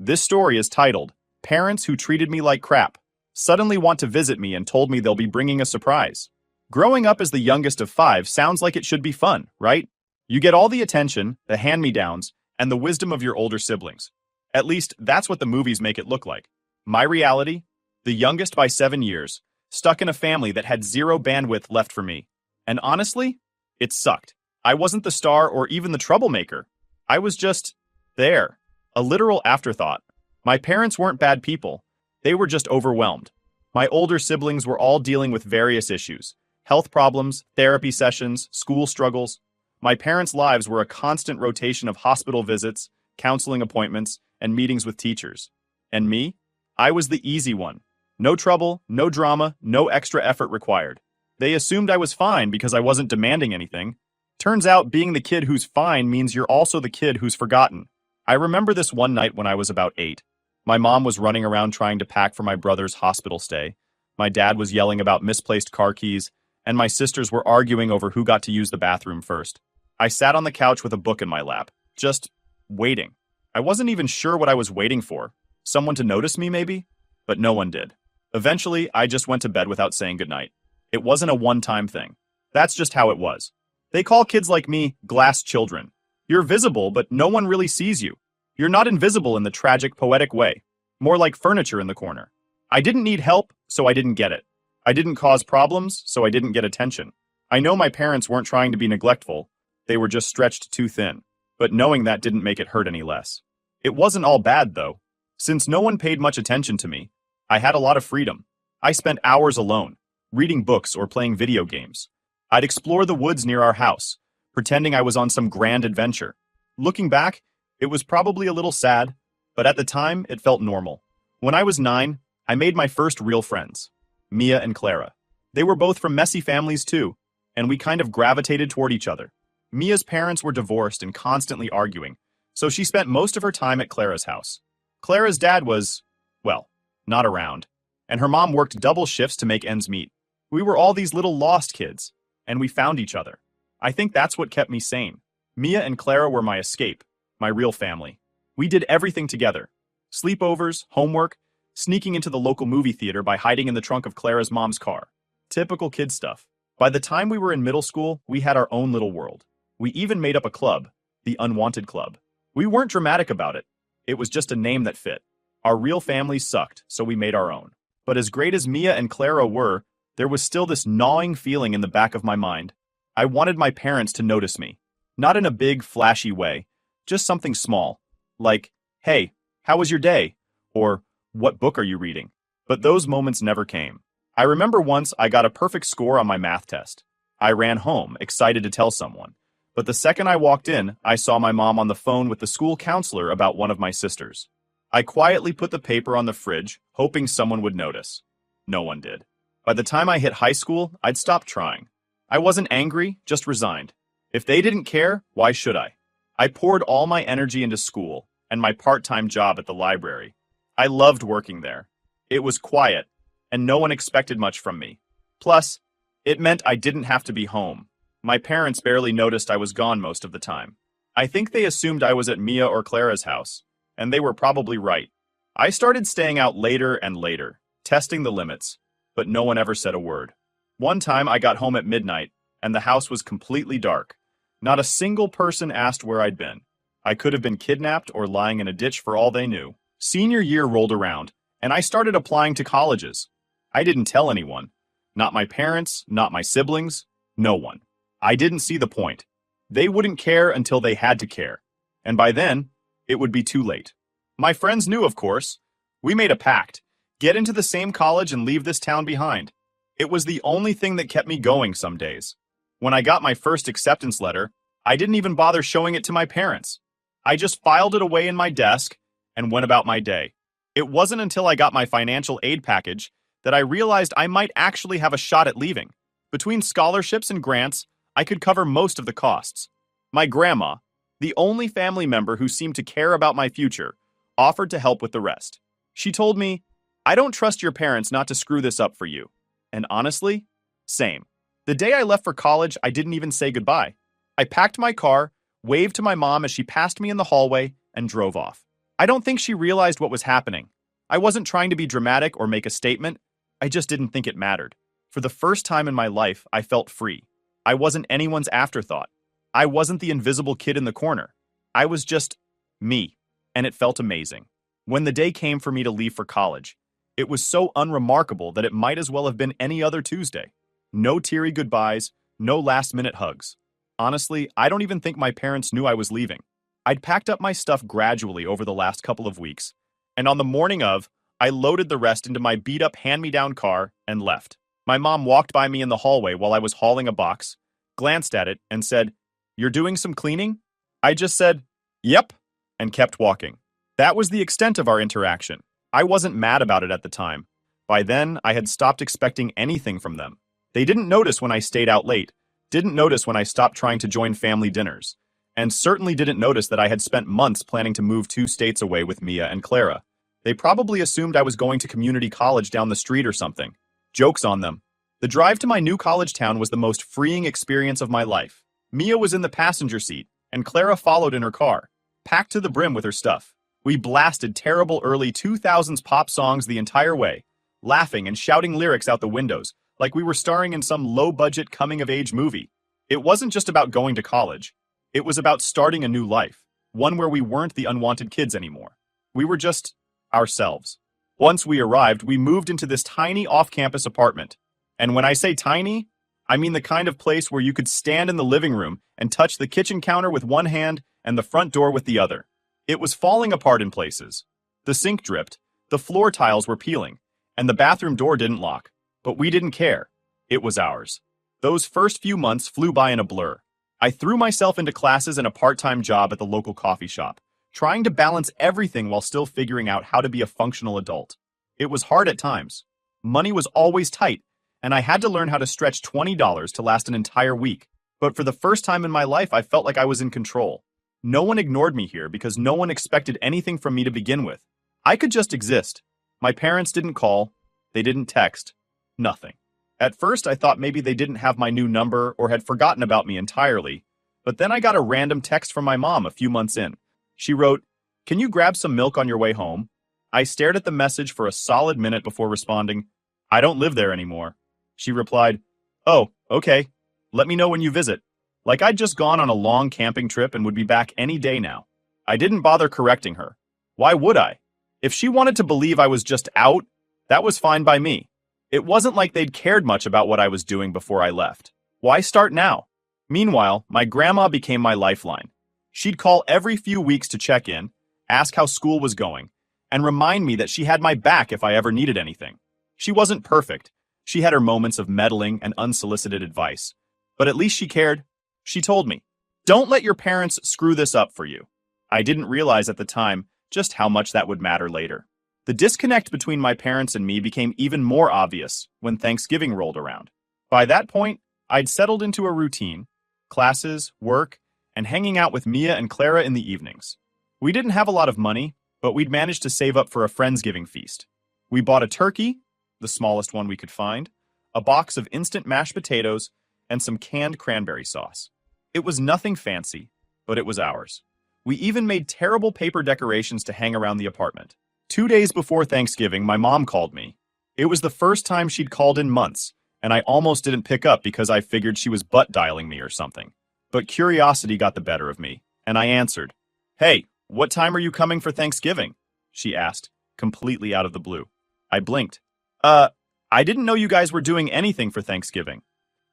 This story is titled, Parents Who Treated Me Like Crap Suddenly Want to Visit Me and Told Me They'll Be Bringing a Surprise. Growing up as the youngest of five sounds like it should be fun, right? You get all the attention, the hand-me-downs, and the wisdom of your older siblings. At least, that's what the movies make it look like. My reality? The youngest by 7 years, stuck in a family that had zero bandwidth left for me. And honestly, it sucked. I wasn't the star or even the troublemaker. I was just there. A literal afterthought. My parents weren't bad people. They were just overwhelmed. My older siblings were all dealing with various issues. Health problems, therapy sessions, school struggles. My parents' lives were a constant rotation of hospital visits, counseling appointments, and meetings with teachers. And me? I was the easy one. No trouble, no drama, no extra effort required. They assumed I was fine because I wasn't demanding anything. Turns out being the kid who's fine means you're also the kid who's forgotten. I remember this one night when I was about 8. My mom was running around trying to pack for my brother's hospital stay. My dad was yelling about misplaced car keys, and my sisters were arguing over who got to use the bathroom first. I sat on the couch with a book in my lap, just waiting. I wasn't even sure what I was waiting for. Someone to notice me, maybe? But no one did. Eventually, I just went to bed without saying goodnight. It wasn't a one-time thing. That's just how it was. They call kids like me glass children. You're visible, but no one really sees you. You're not invisible in the tragic, poetic way. More like furniture in the corner. I didn't need help, so I didn't get it. I didn't cause problems, so I didn't get attention. I know my parents weren't trying to be neglectful. They were just stretched too thin. But knowing that didn't make it hurt any less. It wasn't all bad, though. Since no one paid much attention to me, I had a lot of freedom. I spent hours alone, reading books or playing video games. I'd explore the woods near our house, pretending I was on some grand adventure. Looking back, it was probably a little sad, but at the time, it felt normal. When I was 9, I made my first real friends, Mia and Clara. They were both from messy families too, and we kind of gravitated toward each other. Mia's parents were divorced and constantly arguing, so she spent most of her time at Clara's house. Clara's dad was, well, not around, and her mom worked double shifts to make ends meet. We were all these little lost kids, and we found each other. I think that's what kept me sane. Mia and Clara were my escape, my real family. We did everything together. Sleepovers, homework, sneaking into the local movie theater by hiding in the trunk of Clara's mom's car. Typical kid stuff. By the time we were in middle school, we had our own little world. We even made up a club, the Unwanted Club. We weren't dramatic about it. It was just a name that fit. Our real families sucked, so we made our own. But as great as Mia and Clara were, there was still this gnawing feeling in the back of my mind. I wanted my parents to notice me. Not in a big, flashy way, just something small. Like, hey, how was your day? Or, what book are you reading? But those moments never came. I remember once I got a perfect score on my math test. I ran home, excited to tell someone. But the second I walked in, I saw my mom on the phone with the school counselor about one of my sisters. I quietly put the paper on the fridge, hoping someone would notice. No one did. By the time I hit high school, I'd stopped trying. I wasn't angry, just resigned. If they didn't care, why should I? I poured all my energy into school and my part-time job at the library. I loved working there. It was quiet, and no one expected much from me. Plus, it meant I didn't have to be home. My parents barely noticed I was gone most of the time. I think they assumed I was at Mia or Clara's house, and they were probably right. I started staying out later and later, testing the limits, but no one ever said a word. One time I got home at midnight, and the house was completely dark. Not a single person asked where I'd been. I could have been kidnapped or lying in a ditch for all they knew. Senior year rolled around, and I started applying to colleges. I didn't tell anyone. Not my parents, not my siblings, no one. I didn't see the point. They wouldn't care until they had to care. And by then, it would be too late. My friends knew, of course. We made a pact. Get into the same college and leave this town behind. It was the only thing that kept me going some days. When I got my first acceptance letter, I didn't even bother showing it to my parents. I just filed it away in my desk and went about my day. It wasn't until I got my financial aid package that I realized I might actually have a shot at leaving. Between scholarships and grants, I could cover most of the costs. My grandma, the only family member who seemed to care about my future, offered to help with the rest. She told me, I don't trust your parents not to screw this up for you. And honestly, same. The day I left for college, I didn't even say goodbye. I packed my car, waved to my mom as she passed me in the hallway, and drove off. I don't think she realized what was happening. I wasn't trying to be dramatic or make a statement. I just didn't think it mattered. For the first time in my life, I felt free. I wasn't anyone's afterthought. I wasn't the invisible kid in the corner. I was just me, and it felt amazing. When the day came for me to leave for college, it was so unremarkable that it might as well have been any other Tuesday. No teary goodbyes, no last-minute hugs. Honestly, I don't even think my parents knew I was leaving. I'd packed up my stuff gradually over the last couple of weeks, and on the morning of, I loaded the rest into my beat-up hand-me-down car and left. My mom walked by me in the hallway while I was hauling a box, glanced at it, and said, "You're doing some cleaning?" I just said, "Yep," and kept walking. That was the extent of our interaction. I wasn't mad about it at the time. By then, I had stopped expecting anything from them. They didn't notice when I stayed out late, didn't notice when I stopped trying to join family dinners, and certainly didn't notice that I had spent months planning to move 2 states away with Mia and Clara. They probably assumed I was going to community college down the street or something. Joke's on them. The drive to my new college town was the most freeing experience of my life. Mia was in the passenger seat, and Clara followed in her car, packed to the brim with her stuff. We blasted terrible early 2000s pop songs the entire way, laughing and shouting lyrics out the windows, like we were starring in some low-budget coming-of-age movie. It wasn't just about going to college. It was about starting a new life, one where we weren't the unwanted kids anymore. We were just ourselves. Once we arrived, we moved into this tiny off-campus apartment. And when I say tiny, I mean the kind of place where you could stand in the living room and touch the kitchen counter with one hand and the front door with the other. It was falling apart in places. The sink dripped, the floor tiles were peeling, and the bathroom door didn't lock. But we didn't care. It was ours. Those first few months flew by in a blur. I threw myself into classes and a part-time job at the local coffee shop, trying to balance everything while still figuring out how to be a functional adult. It was hard at times. Money was always tight, and I had to learn how to stretch $20 to last an entire week. But for the first time in my life, I felt like I was in control. No one ignored me here because no one expected anything from me to begin with. I could just exist. My parents didn't call. They didn't text. Nothing. At first, I thought maybe they didn't have my new number or had forgotten about me entirely. But then I got a random text from my mom a few months in. She wrote, "Can you grab some milk on your way home?" I stared at the message for a solid minute before responding, "I don't live there anymore." She replied, "Oh, okay. Let me know when you visit." Like I'd just gone on a long camping trip and would be back any day now. I didn't bother correcting her. Why would I? If she wanted to believe I was just out, that was fine by me. It wasn't like they'd cared much about what I was doing before I left. Why start now? Meanwhile, my grandma became my lifeline. She'd call every few weeks to check in, ask how school was going, and remind me that she had my back if I ever needed anything. She wasn't perfect. She had her moments of meddling and unsolicited advice. But at least she cared. She told me, "Don't let your parents screw this up for you." I didn't realize at the time just how much that would matter later. The disconnect between my parents and me became even more obvious when Thanksgiving rolled around. By that point, I'd settled into a routine, classes, work, and hanging out with Mia and Clara in the evenings. We didn't have a lot of money, but we'd managed to save up for a Friendsgiving feast. We bought a turkey, the smallest one we could find, a box of instant mashed potatoes, and some canned cranberry sauce. It was nothing fancy, but it was ours. We even made terrible paper decorations to hang around the apartment. 2 days before Thanksgiving, my mom called me. It was the first time she'd called in months, and I almost didn't pick up because I figured she was butt dialing me or something. But curiosity got the better of me, and I answered. "Hey, what time are you coming for Thanksgiving?" she asked, completely out of the blue. I blinked. I didn't know you guys were doing anything for Thanksgiving."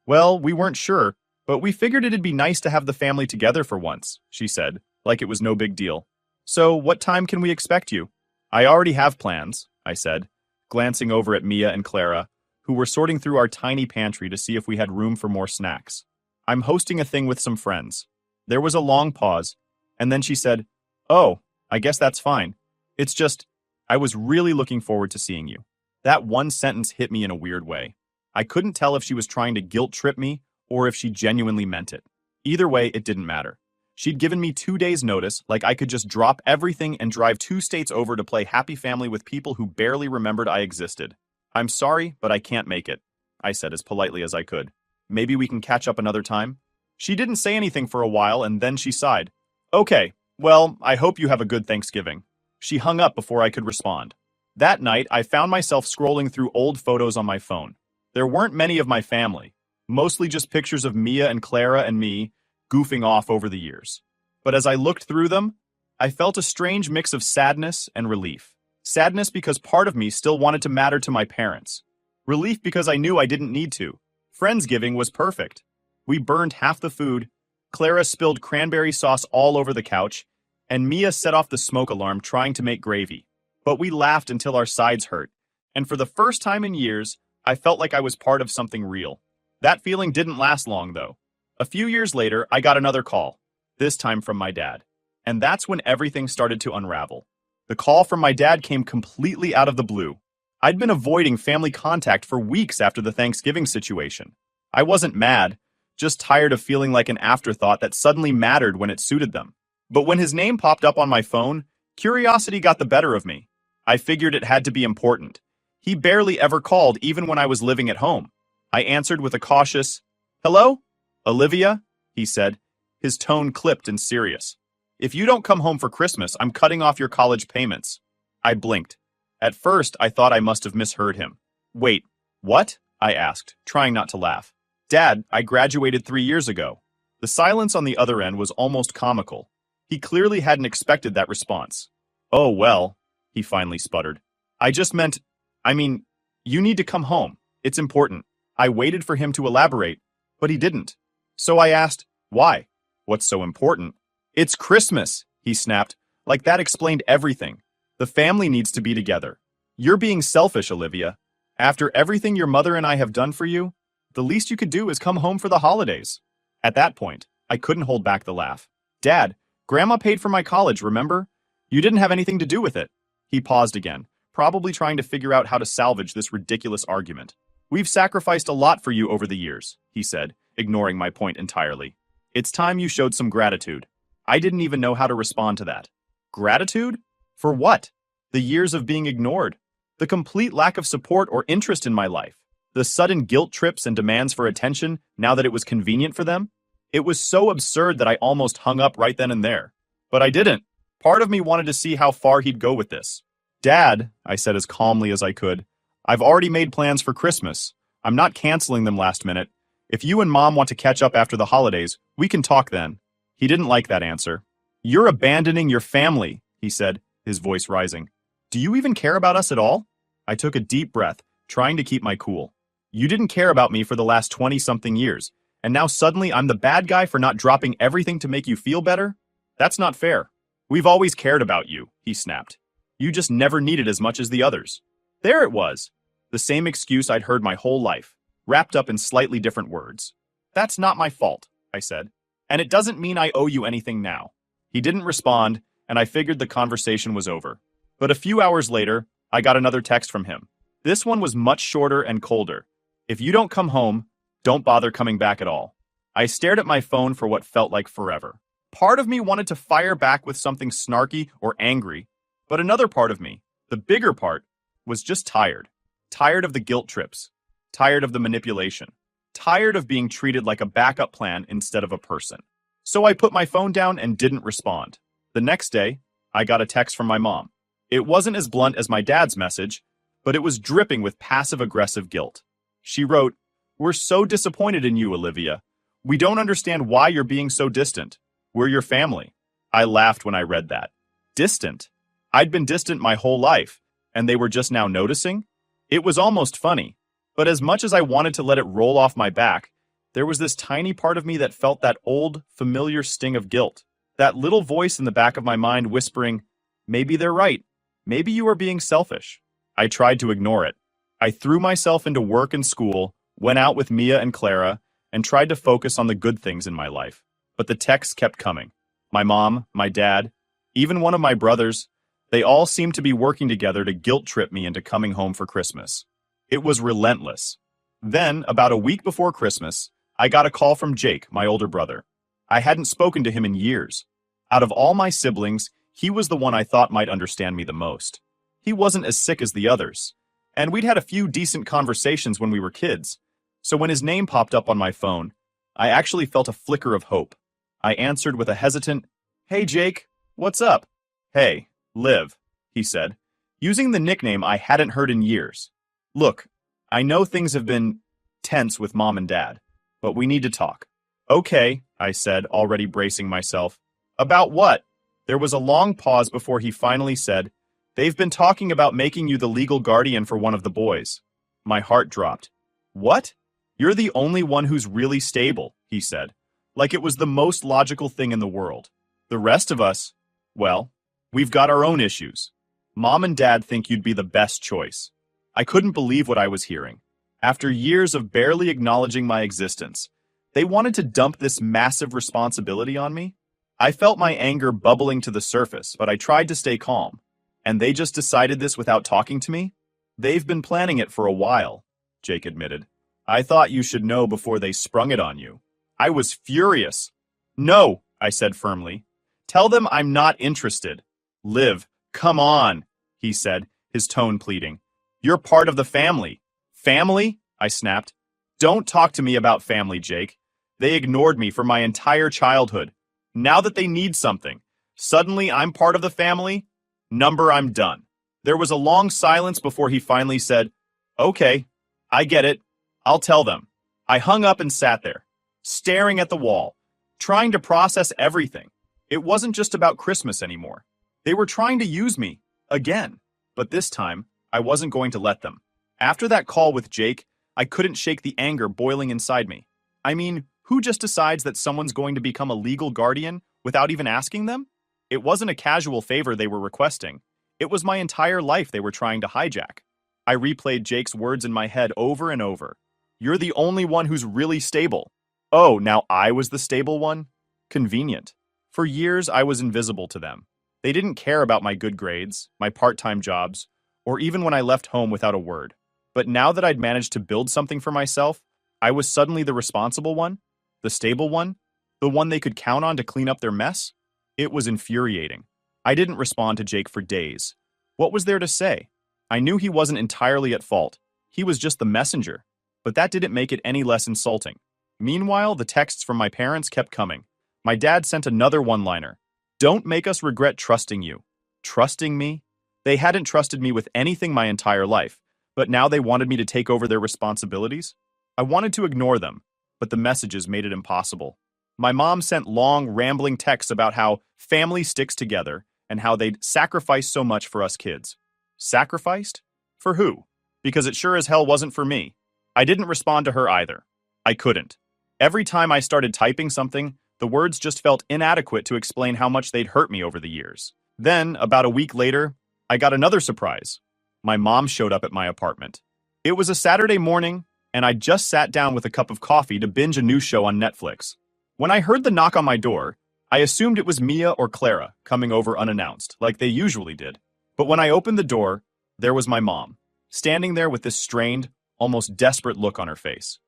"Well, we weren't sure, but we figured it'd be nice to have the family together for once," she said, like it was no big deal. "So, what time can we expect you?" "I already have plans," I said, glancing over at Mia and Clara, who were sorting through our tiny pantry to see if we had room for more snacks. "I'm hosting a thing with some friends." There was a long pause, and then she said, "Oh, I guess that's fine. It's just, I was really looking forward to seeing you." That one sentence hit me in a weird way. I couldn't tell if she was trying to guilt-trip me or if she genuinely meant it. Either way, it didn't matter. She'd given me 2 days' notice, like I could just drop everything and drive 2 states over to play Happy Family with people who barely remembered I existed. "I'm sorry, but I can't make it," I said as politely as I could. "Maybe we can catch up another time?" She didn't say anything for a while, and then she sighed. "Okay, well, I hope you have a good Thanksgiving." She hung up before I could respond. That night, I found myself scrolling through old photos on my phone. There weren't many of my family, mostly just pictures of Mia and Clara and me goofing off over the years. But as I looked through them, I felt a strange mix of sadness and relief. Sadness because part of me still wanted to matter to my parents. Relief because I knew I didn't need to. Friendsgiving was perfect. We burned half the food, Clara spilled cranberry sauce all over the couch, and Mia set off the smoke alarm trying to make gravy. But we laughed until our sides hurt, and for the first time in years, I felt like I was part of something real. That feeling didn't last long, though. A few years later, I got another call, this time from my dad. And that's when everything started to unravel. The call from my dad came completely out of the blue. I'd been avoiding family contact for weeks after the Thanksgiving situation. I wasn't mad, just tired of feeling like an afterthought that suddenly mattered when it suited them. But when his name popped up on my phone, curiosity got the better of me. I figured it had to be important. He barely ever called even when I was living at home. I answered with a cautious, "Hello? Olivia?" he said, his tone clipped and serious. "If you don't come home for Christmas, I'm cutting off your college payments." I blinked. At first, I thought I must have misheard him. "Wait, what?" I asked, trying not to laugh. "Dad, I graduated 3 years ago." The silence on the other end was almost comical. He clearly hadn't expected that response. "Oh, well," he finally sputtered. I mean, you need to come home. It's important." I waited for him to elaborate, but he didn't. So I asked, "Why? What's so important?" "It's Christmas," he snapped, like that explained everything. "The family needs to be together. You're being selfish, Olivia. After everything your mother and I have done for you, the least you could do is come home for the holidays." At that point, I couldn't hold back the laugh. "Dad, Grandma paid for my college, remember? You didn't have anything to do with it." He paused again, probably trying to figure out how to salvage this ridiculous argument. "We've sacrificed a lot for you over the years," he said, ignoring my point entirely. "It's time you showed some gratitude." I didn't even know how to respond to that. Gratitude? For what? The years of being ignored. The complete lack of support or interest in my life. The sudden guilt trips and demands for attention now that it was convenient for them. It was so absurd that I almost hung up right then and there. But I didn't. Part of me wanted to see how far he'd go with this. "Dad," I said as calmly as I could, "I've already made plans for Christmas. I'm not canceling them last minute. If you and Mom want to catch up after the holidays, we can talk then." He didn't like that answer. "You're abandoning your family," he said, his voice rising. "Do you even care about us at all?" I took a deep breath, trying to keep my cool. "You didn't care about me for the last 20-something years, and now suddenly I'm the bad guy for not dropping everything to make you feel better? That's not fair. We've always cared about you," he snapped. "You just never needed as much as the others." There it was. The same excuse I'd heard my whole life, wrapped up in slightly different words. "That's not my fault," I said. "And it doesn't mean I owe you anything now." He didn't respond, and I figured the conversation was over. But a few hours later, I got another text from him. This one was much shorter and colder. "If you don't come home, don't bother coming back at all." I stared at my phone for what felt like forever. Part of me wanted to fire back with something snarky or angry, but another part of me, the bigger part, was just tired. Tired of the guilt trips. Tired of the manipulation. Tired of being treated like a backup plan instead of a person. So I put my phone down and didn't respond. The next day, I got a text from my mom. It wasn't as blunt as my dad's message, but it was dripping with passive-aggressive guilt. She wrote, "We're so disappointed in you, Olivia. We don't understand why you're being so distant. We're your family." I laughed when I read that. Distant? I'd been distant my whole life, and they were just now noticing? It was almost funny, but as much as I wanted to let it roll off my back, there was this tiny part of me that felt that old, familiar sting of guilt. That little voice in the back of my mind whispering, "Maybe they're right. Maybe you are being selfish." I tried to ignore it. I threw myself into work and school, went out with Mia and Clara, and tried to focus on the good things in my life. But the texts kept coming. My mom, my dad, even one of my brothers, they all seemed to be working together to guilt trip me into coming home for Christmas. It was relentless. Then, about a week before Christmas, I got a call from Jake, my older brother. I hadn't spoken to him in years. Out of all my siblings, he was the one I thought might understand me the most. He wasn't as sick as the others, and we'd had a few decent conversations when we were kids. So when his name popped up on my phone, I actually felt a flicker of hope. I answered with a hesitant, "Hey Jake, what's up?" "Hey, Liv," he said, using the nickname I hadn't heard in years. Look, I know things have been tense with Mom and Dad, but we need to talk. Okay, I said, already bracing myself. About what? There was a long pause before he finally said, they've been talking about making you the legal guardian for one of the boys. My heart dropped. What? You're the only one who's really stable, he said, like it was the most logical thing in the world. The rest of us, well, we've got our own issues. Mom and Dad think you'd be the best choice. I couldn't believe what I was hearing. After years of barely acknowledging my existence, they wanted to dump this massive responsibility on me? I felt my anger bubbling to the surface, but I tried to stay calm. And they just decided this without talking to me? They've been planning it for a while, Jake admitted. I thought you should know before they sprung it on you. I was furious. No, I said firmly. Tell them I'm not interested. Liv, come on, he said, his tone pleading. You're part of the family. Family? I snapped. Don't talk to me about family, Jake. They ignored me for my entire childhood. Now that they need something, suddenly I'm part of the family? Number, I'm done. There was a long silence before he finally said, okay, I get it. I'll tell them. I hung up and sat there, staring at the wall, trying to process everything. It wasn't just about Christmas anymore. They were trying to use me, again. But this time, I wasn't going to let them. After that call with Jake, I couldn't shake the anger boiling inside me. I mean, who just decides that someone's going to become a legal guardian without even asking them? It wasn't a casual favor they were requesting. It was my entire life they were trying to hijack. I replayed Jake's words in my head over and over. You're the only one who's really stable. Oh, now I was the stable one? Convenient. For years, I was invisible to them. They didn't care about my good grades, my part-time jobs, or even when I left home without a word. But now that I'd managed to build something for myself, I was suddenly the responsible one, the stable one, the one they could count on to clean up their mess. It was infuriating. I didn't respond to Jake for days. What was there to say? I knew he wasn't entirely at fault. He was just the messenger. But that didn't make it any less insulting. Meanwhile, the texts from my parents kept coming. My dad sent another one-liner. Don't make us regret trusting you. Trusting me? They hadn't trusted me with anything my entire life, but now they wanted me to take over their responsibilities? I wanted to ignore them, but the messages made it impossible. My mom sent long, rambling texts about how family sticks together and how they'd sacrificed so much for us kids. Sacrificed? For who? Because it sure as hell wasn't for me. I didn't respond to her either. I couldn't. Every time I started typing something, the words just felt inadequate to explain how much they'd hurt me over the years. Then, about a week later, I got another surprise. My mom showed up at my apartment. It was a Saturday morning, and I just sat down with a cup of coffee to binge a new show on Netflix. When I heard the knock on my door, I assumed it was Mia or Clara coming over unannounced, like they usually did. But when I opened the door, there was my mom, standing there with this strained, almost desperate look on her face.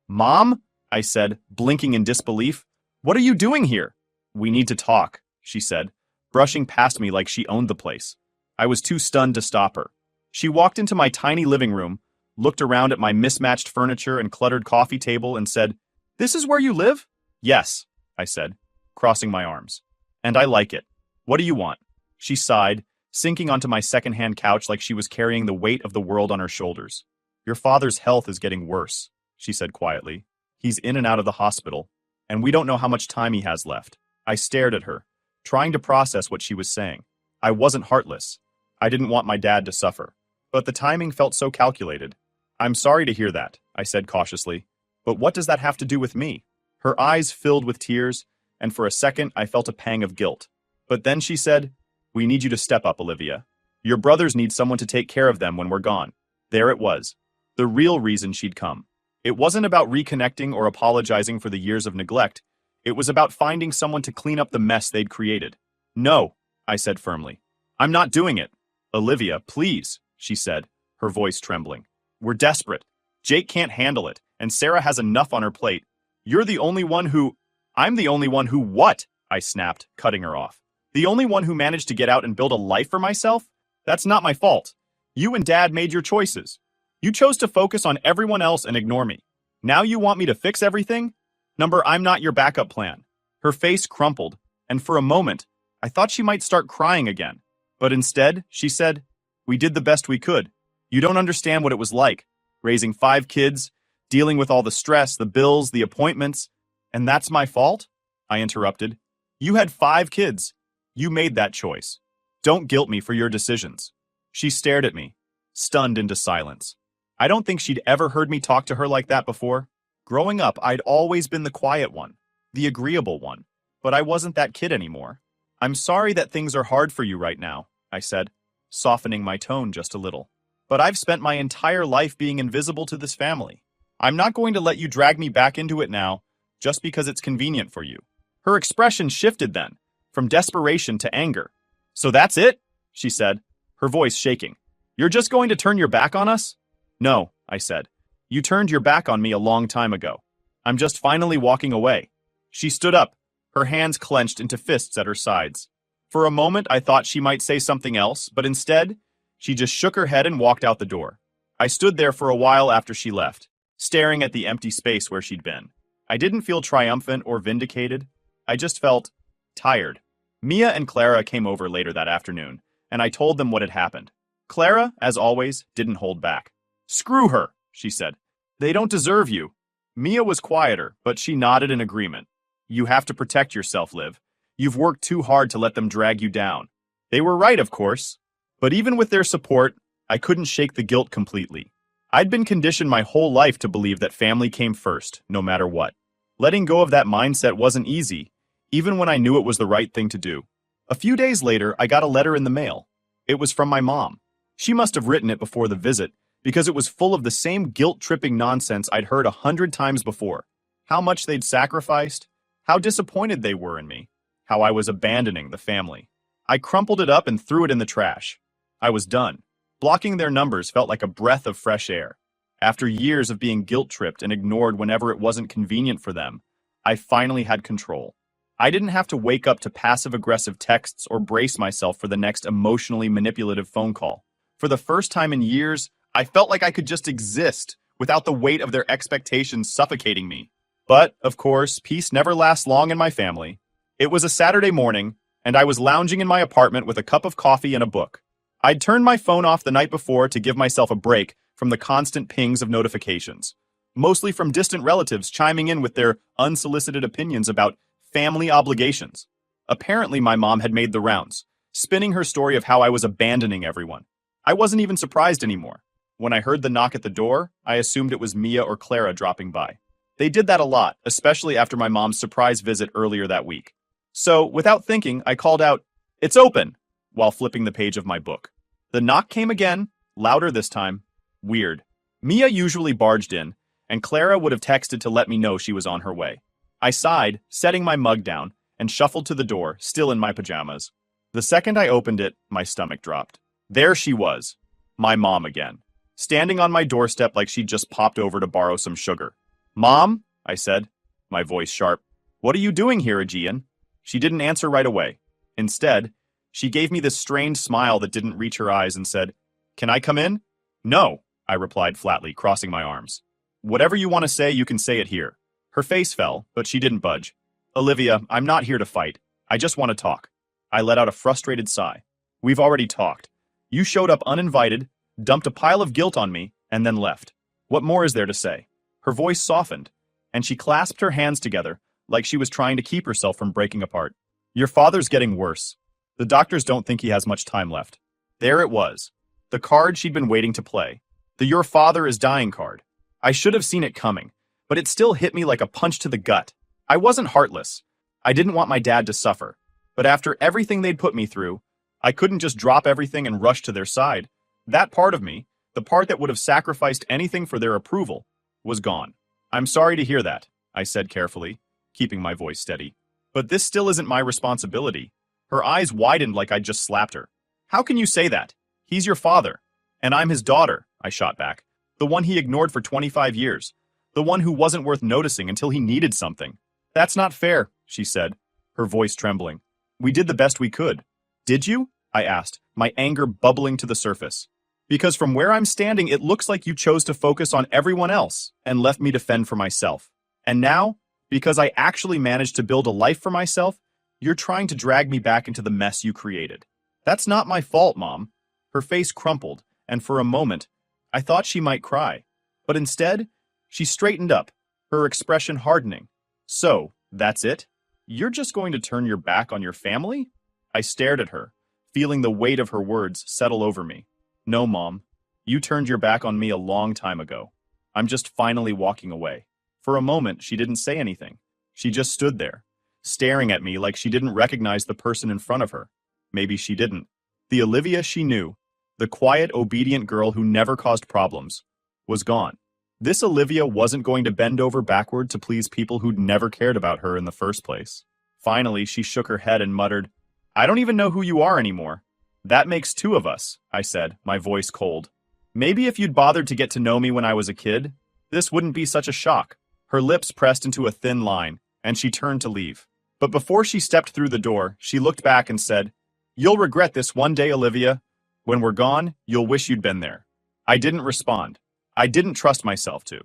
Mom? I said, blinking in disbelief. What are you doing here? We need to talk, she said, brushing past me like she owned the place. I was too stunned to stop her. She walked into my tiny living room, looked around at my mismatched furniture and cluttered coffee table and said, This is where you live? Yes, I said, crossing my arms. And I like it. What do you want? She sighed, sinking onto my secondhand couch like she was carrying the weight of the world on her shoulders. Your father's health is getting worse, she said quietly. He's in and out of the hospital, and we don't know how much time he has left. I stared at her, trying to process what she was saying. I wasn't heartless. I didn't want my dad to suffer. But the timing felt so calculated. I'm sorry to hear that, I said cautiously. But what does that have to do with me? Her eyes filled with tears, and for a second I felt a pang of guilt. But then she said, We need you to step up, Olivia. Your brothers need someone to take care of them when we're gone. There it was. The real reason she'd come. It wasn't about reconnecting or apologizing for the years of neglect. It was about finding someone to clean up the mess they'd created. No, I said firmly. I'm not doing it. Olivia, please, she said, her voice trembling. We're desperate. Jake can't handle it, and Sarah has enough on her plate. You're the only one who... I'm the only one who what? I snapped, cutting her off. The only one who managed to get out and build a life for myself? That's not my fault. You and Dad made your choices. You chose to focus on everyone else and ignore me. Now you want me to fix everything? I'm not your backup plan. Her face crumpled, and for a moment, I thought she might start crying again. But instead, she said, "We did the best we could. You don't understand what it was like, raising 5 kids, dealing with all the stress, the bills, the appointments. And that's my fault?" I interrupted. "You had 5 kids. You made that choice. Don't guilt me for your decisions." She stared at me, stunned into silence. I don't think she'd ever heard me talk to her like that before. Growing up, I'd always been the quiet one, the agreeable one. But I wasn't that kid anymore. "I'm sorry that things are hard for you right now," I said, softening my tone just a little. "But I've spent my entire life being invisible to this family. I'm not going to let you drag me back into it now, just because it's convenient for you." Her expression shifted then, from desperation to anger. "So that's it?" she said, her voice shaking. "You're just going to turn your back on us?" "No," I said. "You turned your back on me a long time ago. I'm just finally walking away." She stood up, her hands clenched into fists at her sides. For a moment, I thought she might say something else, but instead, she just shook her head and walked out the door. I stood there for a while after she left, staring at the empty space where she'd been. I didn't feel triumphant or vindicated. I just felt tired. Mia and Clara came over later that afternoon, and I told them what had happened. Clara, as always, didn't hold back. "Screw her," she said. "They don't deserve you." Mia was quieter, but she nodded in agreement. "You have to protect yourself, Liv. You've worked too hard to let them drag you down." They were right, of course. But even with their support, I couldn't shake the guilt completely. I'd been conditioned my whole life to believe that family came first, no matter what. Letting go of that mindset wasn't easy, even when I knew it was the right thing to do. A few days later, I got a letter in the mail. It was from my mom. She must have written it before the visit, because it was full of the same guilt-tripping nonsense I'd heard 100 times before. How much they'd sacrificed, how disappointed they were in me, how I was abandoning the family. I crumpled it up and threw it in the trash. I was done. Blocking their numbers felt like a breath of fresh air. After years of being guilt-tripped and ignored whenever it wasn't convenient for them, I finally had control. I didn't have to wake up to passive-aggressive texts or brace myself for the next emotionally manipulative phone call. For the first time in years, I felt like I could just exist without the weight of their expectations suffocating me. But, of course, peace never lasts long in my family. It was a Saturday morning, and I was lounging in my apartment with a cup of coffee and a book. I'd turned my phone off the night before to give myself a break from the constant pings of notifications, mostly from distant relatives chiming in with their unsolicited opinions about family obligations. Apparently, my mom had made the rounds, spinning her story of how I was abandoning everyone. I wasn't even surprised anymore. When I heard the knock at the door, I assumed it was Mia or Clara dropping by. They did that a lot, especially after my mom's surprise visit earlier that week. So, without thinking, I called out, "It's open," while flipping the page of my book. The knock came again, louder this time. Weird. Mia usually barged in, and Clara would have texted to let me know she was on her way. I sighed, setting my mug down, and shuffled to the door, still in my pajamas. The second I opened it, my stomach dropped. There she was, my mom again, standing on my doorstep like she'd just popped over to borrow some sugar. "Mom?" I said, my voice sharp. "What are you doing here, Aegean?" She didn't answer right away. Instead, she gave me this strange smile that didn't reach her eyes and said, "Can I come in?" "No," I replied flatly, crossing my arms. "Whatever you want to say, you can say it here." Her face fell, but she didn't budge. "Olivia, I'm not here to fight. I just want to talk." I let out a frustrated sigh. "We've already talked. You showed up uninvited, dumped a pile of guilt on me, and then left. What more is there to say?" Her voice softened, and she clasped her hands together like she was trying to keep herself from breaking apart. "Your father's getting worse. The doctors don't think he has much time left." There it was, the card she'd been waiting to play. The "your father is dying" card. I should have seen it coming, but it still hit me like a punch to the gut. I wasn't heartless. I didn't want my dad to suffer. But after everything they'd put me through, I couldn't just drop everything and rush to their side. That part of me, the part that would have sacrificed anything for their approval, was gone. "I'm sorry to hear that," I said carefully, keeping my voice steady. "But this still isn't my responsibility." Her eyes widened like I'd just slapped her. "How can you say that? He's your father. And I'm his daughter," I shot back. "The one he ignored for 25 years. The one who wasn't worth noticing until he needed something." "That's not fair," she said, her voice trembling. "We did the best we could." "Did you?" I asked, my anger bubbling to the surface. "Because from where I'm standing, it looks like you chose to focus on everyone else and left me to fend for myself. And now, because I actually managed to build a life for myself, you're trying to drag me back into the mess you created." That's not my fault, Mom. Her face crumpled, and for a moment, I thought she might cry. But instead, she straightened up, her expression hardening. So, that's it? You're just going to turn your back on your family? I stared at her, feeling the weight of her words settle over me. No, Mom. You turned your back on me a long time ago. I'm just finally walking away. For a moment, she didn't say anything. She just stood there, staring at me like she didn't recognize the person in front of her. Maybe she didn't. The Olivia she knew, the quiet, obedient girl who never caused problems, was gone. This Olivia wasn't going to bend over backward to please people who'd never cared about her in the first place. Finally, she shook her head and muttered, I don't even know who you are anymore. That makes two of us, I said, my voice cold. Maybe if you'd bothered to get to know me when I was a kid, this wouldn't be such a shock. Her lips pressed into a thin line, and she turned to leave. But before she stepped through the door, she looked back and said, You'll regret this one day, Olivia. When we're gone, you'll wish you'd been there. I didn't respond. I didn't trust myself to.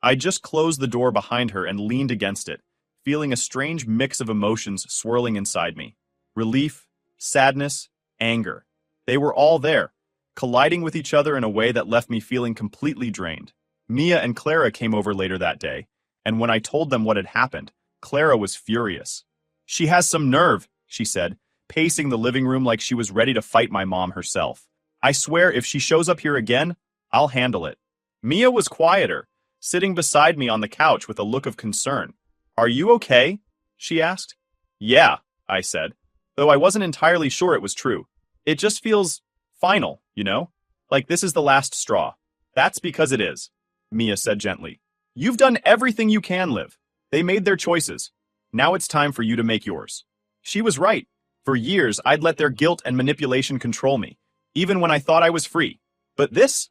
I just closed the door behind her and leaned against it, feeling a strange mix of emotions swirling inside me. Relief, sadness, anger. They were all there, colliding with each other in a way that left me feeling completely drained. Mia and Clara came over later that day, and when I told them what had happened, Clara was furious. She has some nerve, she said, pacing the living room like she was ready to fight my mom herself. I swear if she shows up here again, I'll handle it. Mia was quieter, sitting beside me on the couch with a look of concern. Are you okay? She asked. Yeah, I said, though I wasn't entirely sure it was true. It just feels final, you know? Like this is the last straw. That's because it is, Mia said gently. You've done everything you can, Liv. They made their choices. Now it's time for you to make yours. She was right. For years, I'd let their guilt and manipulation control me, even when I thought I was free. But this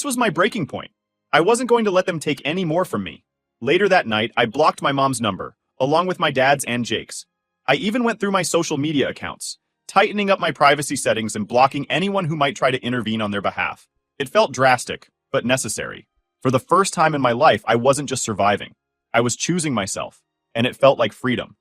was my breaking point. I wasn't going to let them take any more from me. Later that night, I blocked my mom's number, along with my dad's and Jake's. I even went through my social media accounts, tightening up my privacy settings and blocking anyone who might try to intervene on their behalf. It felt drastic, but necessary. For the first time in my life, I wasn't just surviving. I was choosing myself, and it felt like freedom.